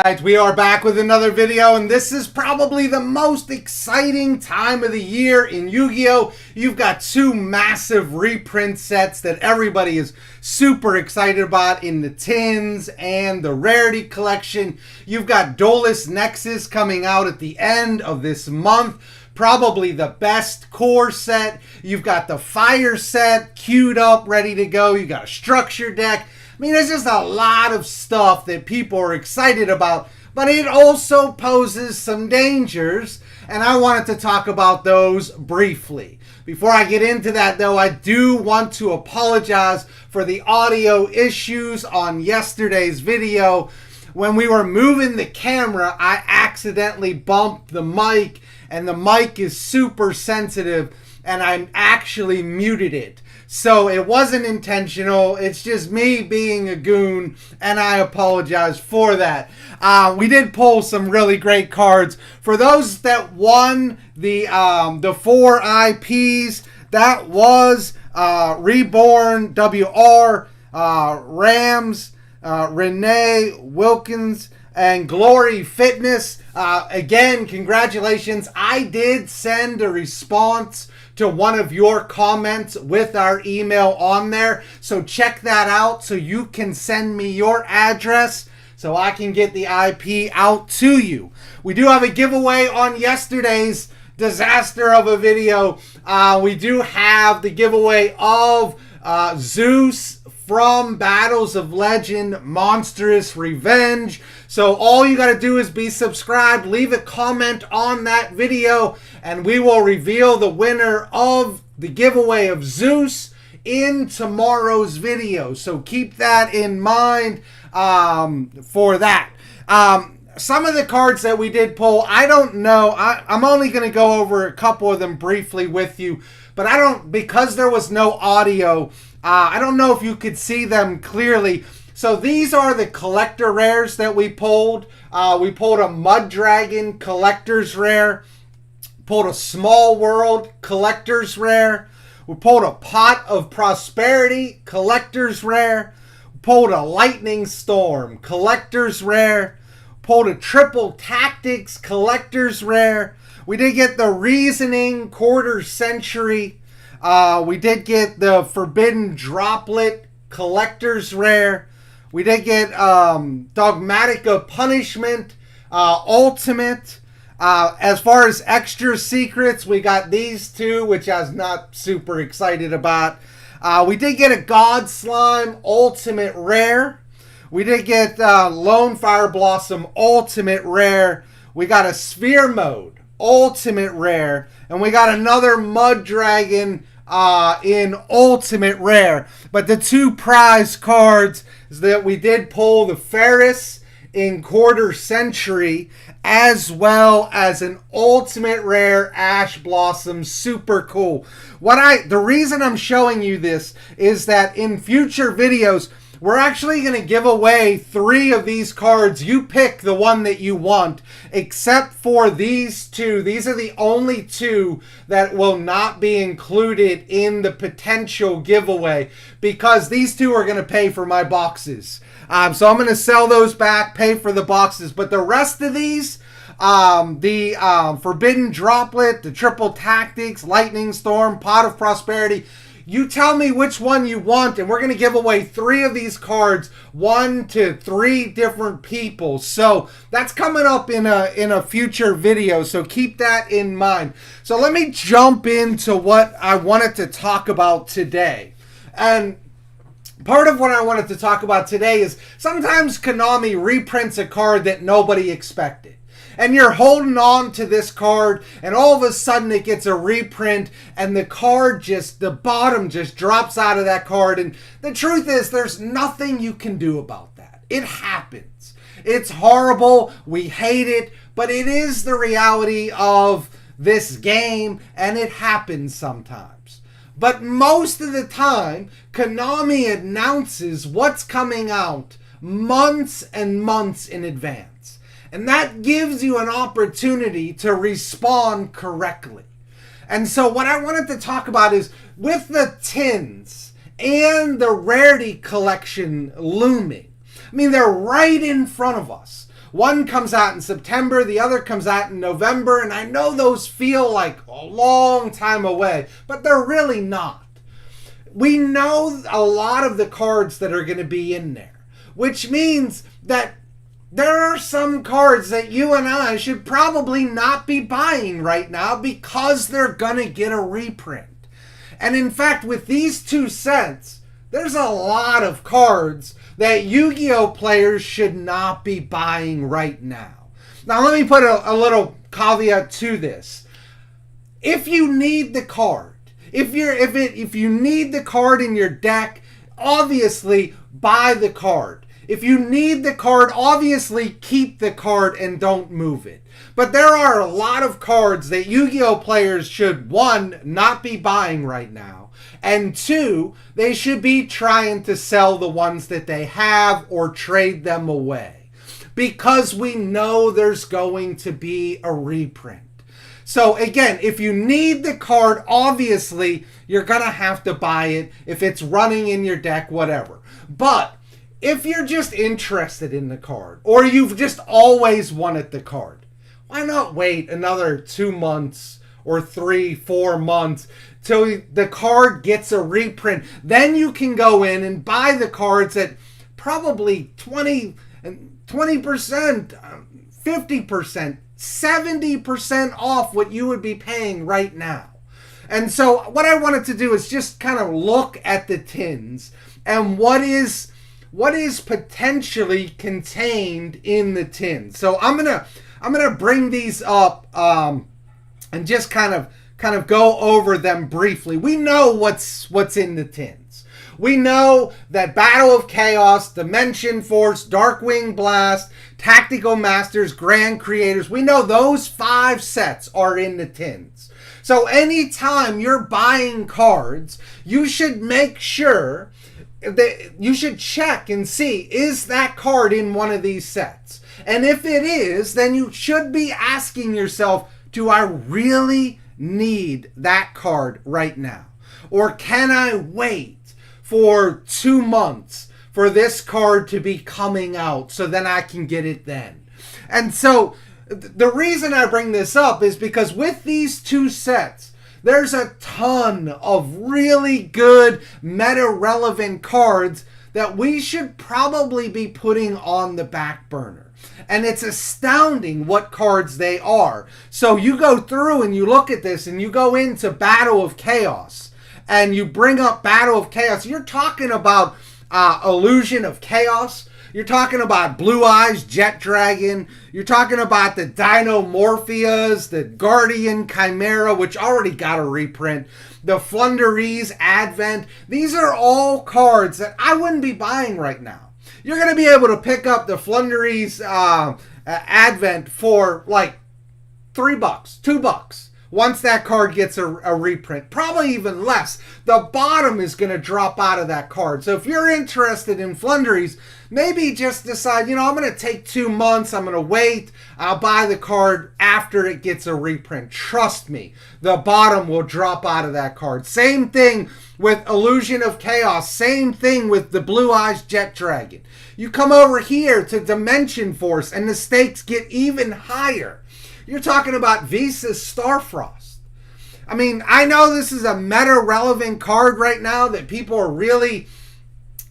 Alright, we are back with another video, and this is probably the most exciting time of the year in Yu-Gi-Oh! You've got two massive reprint sets that everybody is super excited about in the tins and the Rarity Collection. You've got Duelist Nexus coming out at the end of this month. Probably the best core set. You've got the fire set queued up, ready to go. You got a structure deck. I mean, there's just a lot of stuff that people are excited about, but it also poses some dangers, and I wanted to talk about those briefly. Before I get into that, though, I do want to apologize for the audio issues on yesterday's video. When we were moving the camera, I accidentally bumped the mic, and the mic is super sensitive, and I actually muted it. So it wasn't intentional. It's just me being a goon, and I apologize for that. We did pull some really great cards. For those that won the 4 IPs, that was Reborn, WR, Rams, Renee Wilkins, and Glory Fitness. Again, congratulations. I did send a response to one of your comments with our email on there. So check that out so you can send me your address so I can get the IP out to you. We do have a giveaway on yesterday's disaster of a video. We do have the giveaway of Zeus from Battles of Legend, Monstrous Revenge. So all you got to do is be subscribed, leave a comment on that video, and we will reveal the winner of the giveaway of Zeus in tomorrow's video. So keep that in mind for that. Some of the cards that we did pull, I don't know. I'm only going to go over a couple of them briefly with you, but because there was no audio, I don't know if you could see them clearly. So these are the collector rares that we pulled. We pulled a Mud Dragon collector's rare. Pulled a Small World collector's rare. We pulled a Pot of Prosperity collector's rare. We pulled a Lightning Storm collector's rare. Pulled a Triple Tactics collector's rare. We did get the Reasoning Quarter Century. We did get the Forbidden Droplet collector's rare. We did get Dogmatica Punishment Ultimate. As far as extra secrets, we got these two, which I was not super excited about. We did get a God Slime Ultimate Rare. We did get Lone Fire Blossom Ultimate Rare. We got a Sphere Mode Ultimate Rare. And we got another Mud Dragon in Ultimate Rare. But the two prize cards is that we did pull the Ferris in Quarter Century, as well as an Ultimate Rare Ash Blossom. Super cool. The reason I'm showing you this is that in future videos, we're actually going to give away 3 of these cards. You pick the one that you want, except for these 2. These are the only 2 that will not be included in the potential giveaway, because these 2 are going to pay for my boxes. So I'm going to sell those back, pay for the boxes. But the rest of these, the Forbidden Droplet, the Triple Tactics, Lightning Storm, Pot of Prosperity, you tell me which one you want, and we're going to give away 3 of these cards, 1 to 3 different people. So that's coming up in a future video, so keep that in mind. So let me jump into what I wanted to talk about today. And part of what I wanted to talk about today is sometimes Konami reprints a card that nobody expected. And you're holding on to this card, and all of a sudden it gets a reprint, and the card the bottom just drops out of that card. And the truth is, there's nothing you can do about that. It happens. It's horrible. We hate it, but it is the reality of this game, and it happens sometimes. But most of the time, Konami announces what's coming out months and months in advance. And that gives you an opportunity to respond correctly. And so what I wanted to talk about is, with the tins and the Rarity Collection looming, I mean, they're right in front of us. One comes out in September, the other comes out in November, and I know those feel like a long time away, but they're really not. We know a lot of the cards that are going to be in there, which means that there are some cards that you and I should probably not be buying right now because they're going to get a reprint. And in fact, with these two sets, there's a lot of cards that Yu-Gi-Oh! Players should not be buying right now. Now, let me put a little caveat to this. If you need the card, if you need the card in your deck, obviously buy the card. If you need the card, obviously keep the card and don't move it. But there are a lot of cards that Yu-Gi-Oh! Players should, one, not be buying right now, and two, they should be trying to sell the ones that they have or trade them away. Because we know there's going to be a reprint. So again, if you need the card, obviously you're going to have to buy it if it's running in your deck, whatever. But if you're just interested in the card, or you've just always wanted the card, why not wait another 2 months or 3-4 months till the card gets a reprint? Then you can go in and buy the cards at probably 20%, 50%, 70% off what you would be paying right now. And so what I wanted to do is just kind of look at the tins and what is potentially contained in the tin. So I'm gonna bring these up and just kind of go over them briefly. We know what's in the tins. We know that Battle of Chaos, Dimension Force, Darkwing Blast, Tactical Masters, Grand Creators, we know those 5 sets are in the tins. So anytime you're buying cards, you should make sure that you should check and see, is that card in one of these sets? And if it is, then you should be asking yourself, do I really need that card right now? Or can I wait for 2 months for this card to be coming out so then I can get it then? And so the reason I bring this up is because with these 2 sets, there's a ton of really good meta-relevant cards that we should probably be putting on the back burner. And it's astounding what cards they are. So you go through and you look at this and you go into Battle of Chaos and you bring up Battle of Chaos. You're talking about Illusion of Chaos. You're talking about Blue Eyes Jet Dragon. You're talking about the Dino Morpheus, the Guardian Chimera, which already got a reprint, the Flunderies Advent. These are all cards that I wouldn't be buying right now. You're going to be able to pick up the Flunderies Advent for like $3, $2. Once that card gets a reprint, probably even less. The bottom is going to drop out of that card. So if you're interested in Flunderies, maybe just decide, I'm going to take 2 months. I'm going to wait. I'll buy the card after it gets a reprint. Trust me, the bottom will drop out of that card. Same thing with Illusion of Chaos. Same thing with the Blue Eyes Jet Dragon. You come over here to Dimension Force and the stakes get even higher. You're talking about Visa's Starfrost. I mean, I know this is a meta-relevant card right now that people are really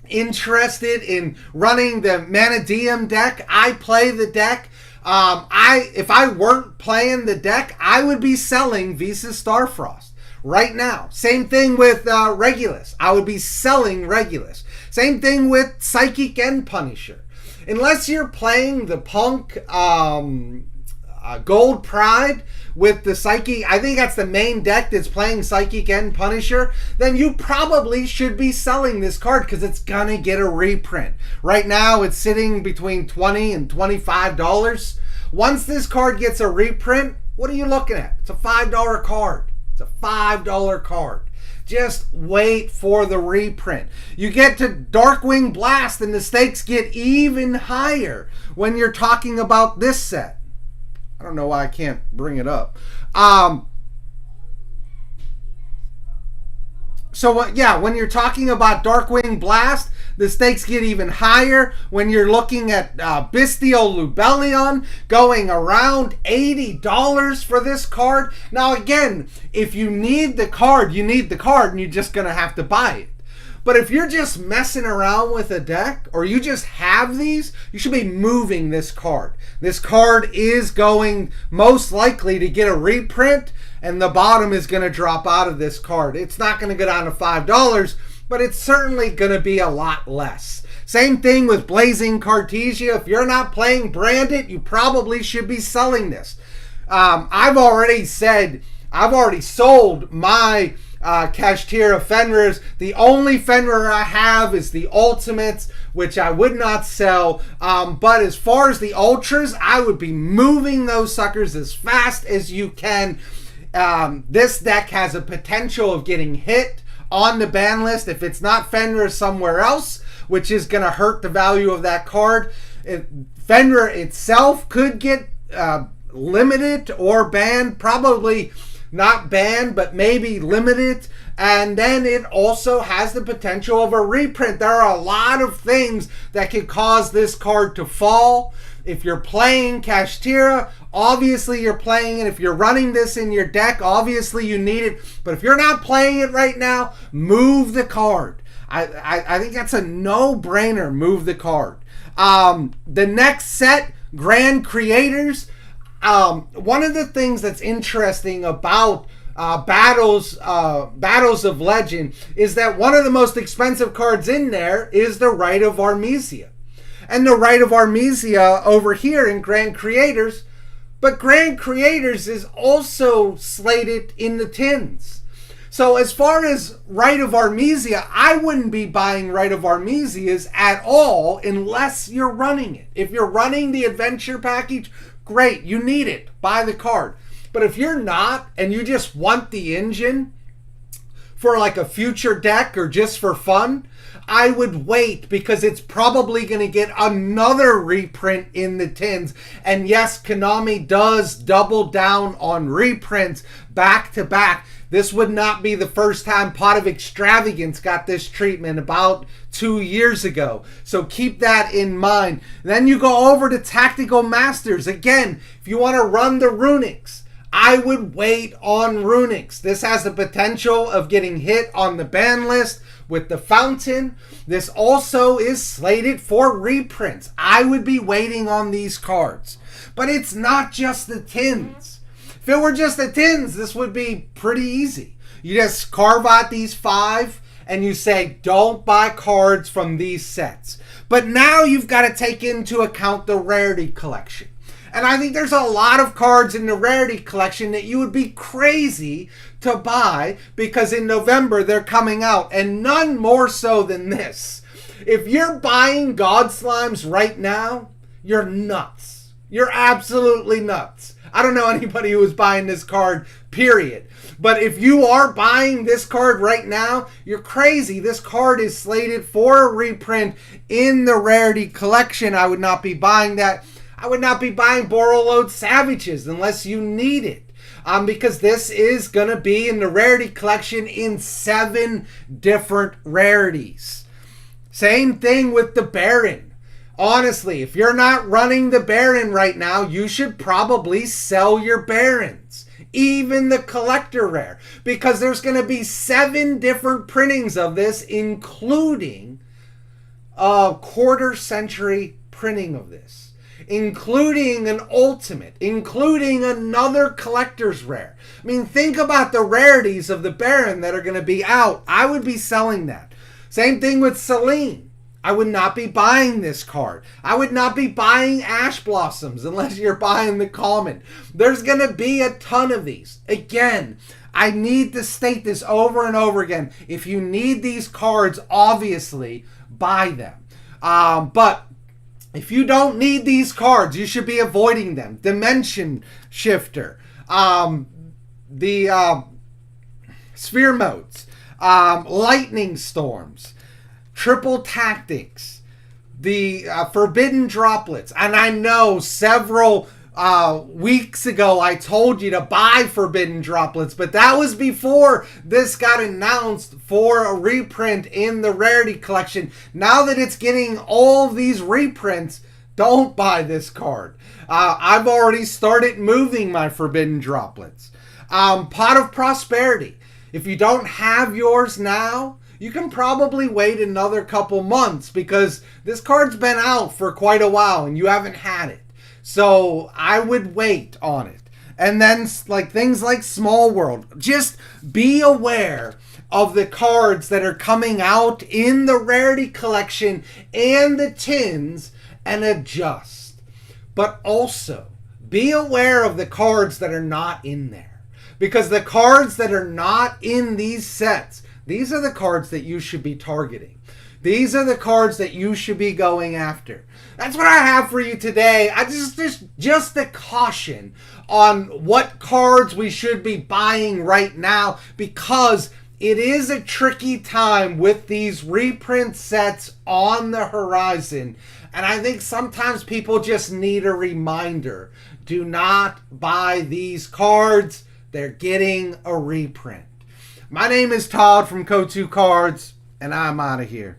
interested in running the Manadium deck. I play the deck. If I weren't playing the deck, I would be selling Visa's Starfrost right now. Same thing with Regulus. I would be selling Regulus. Same thing with Psychic End Punisher. Unless you're playing the Punk Gold Pride with the Psychic, I think that's the main deck that's playing Psychic End Punisher, then you probably should be selling this card because it's gonna get a reprint. Right now it's sitting between $20 and $25. Once this card gets a reprint, what are you looking at? It's a $5 card. It's a $5 card. Just wait for the reprint. You get to Darkwing Blast and the stakes get even higher when you're talking about this set. I don't know why I can't bring it up. So when you're talking about Darkwing Blast, The stakes get even higher when you're looking at Bistio Lubellion going around $80 for this card. Now again, if you need the card, you need the card and you're just going to have to buy it. But if you're just messing around with a deck or you just have these, you should be moving this card. This card is going most likely to get a reprint, and the bottom is going to drop out of this card. It's not going to go down to $5, but it's certainly going to be a lot less. Same thing with Blazing Cartesia. If you're not playing Branded, you probably should be selling this. I've already sold my Kashtira Fenrirs. The only Fenrir I have is the Ultimates, which I would not sell. But as far as the Ultras, I would be moving those suckers as fast as you can. This deck has a potential of getting hit on the ban list if it's not Fenrir somewhere else, which is going to hurt the value of that card. Fenrir itself could get limited or banned, probably not banned, but maybe limited. And then it also has the potential of a reprint. There are a lot of things that could cause this card to fall. If you're playing Kashtira, obviously you're playing it. If you're running this in your deck, obviously you need it. But if you're not playing it right now, move the card. I think that's a no-brainer. Move the card. The next set, Grand Creators. One of the things that's interesting about Battles of Legend is that one of the most expensive cards in there is the Rite of Armisia. And the Rite of Armisia over here in Grand Creators, but Grand Creators is also slated in the tins. So as far as Rite of Armisia, I wouldn't be buying Rite of Armisias at all unless you're running it. If you're running the adventure package, great, you need it, buy the card. But if you're not and you just want the engine for like a future deck or just for fun, I would wait, because it's probably going to get another reprint in the tins. And yes, Konami does double down on reprints back to back. This would not be the first time Pot of Extravagance got this treatment about 2 years ago. So keep that in mind. Then you go over to Tactical Masters. Again, if you want to run the Runics, I would wait on Runics. This has the potential of getting hit on the ban list with the Fountain. This also is slated for reprints. I would be waiting on these cards. But it's not just the tins. If it were just the tins, this would be pretty easy. You just carve out these 5 and you say, don't buy cards from these sets. But now you've got to take into account the Rarity Collection. And I think there's a lot of cards in the Rarity Collection that you would be crazy to buy, because in November they're coming out, and none more so than this. If you're buying God Slimes right now, you're nuts. You're absolutely nuts. I don't know anybody who is buying this card, period. But if you are buying this card right now, you're crazy. This card is slated for a reprint in the Rarity Collection. I would not be buying that. I would not be buying Borreload Savages unless you need it. Because this is going to be in the Rarity Collection in 7 different rarities. Same thing with the Baron. Honestly, if you're not running the Baron right now, you should probably sell your Barons. Even the collector rare. Because there's going to be 7 different printings of this, including a quarter-century printing of this. Including an ultimate, including another collector's rare. I mean, think about the rarities of the Baron that are going to be out. I would be selling that. Same thing with Celine. I would not be buying this card. I would not be buying Ash Blossoms unless you're buying the common. There's going to be a ton of these. Again, I need to state this over and over again. If you need these cards, obviously, buy them. But if you don't need these cards, you should be avoiding them. Dimension Shifter, the Sphere Modes, Lightning Storms, Triple Tactics, the Forbidden Droplets. And I know several weeks ago I told you to buy Forbidden Droplets, but that was before this got announced for a reprint in the Rarity Collection. Now that it's getting all of these reprints, don't buy this card. I've already started moving my Forbidden Droplets. Pot of Prosperity. If you don't have yours now, you can probably wait another couple months because this card's been out for quite a while and you haven't had it. So I would wait on it. And then like things like Small World, just be aware of the cards that are coming out in the Rarity Collection and the tins and adjust. But also be aware of the cards that are not in there. Because the cards that are not in these sets, these are the cards that you should be targeting. These are the cards that you should be going after. That's what I have for you today. I just a caution on what cards we should be buying right now, because it is a tricky time with these reprint sets on the horizon. And I think sometimes people just need a reminder. Do not buy these cards. They're getting a reprint. My name is Todd from Go2 Cards, and I'm out of here.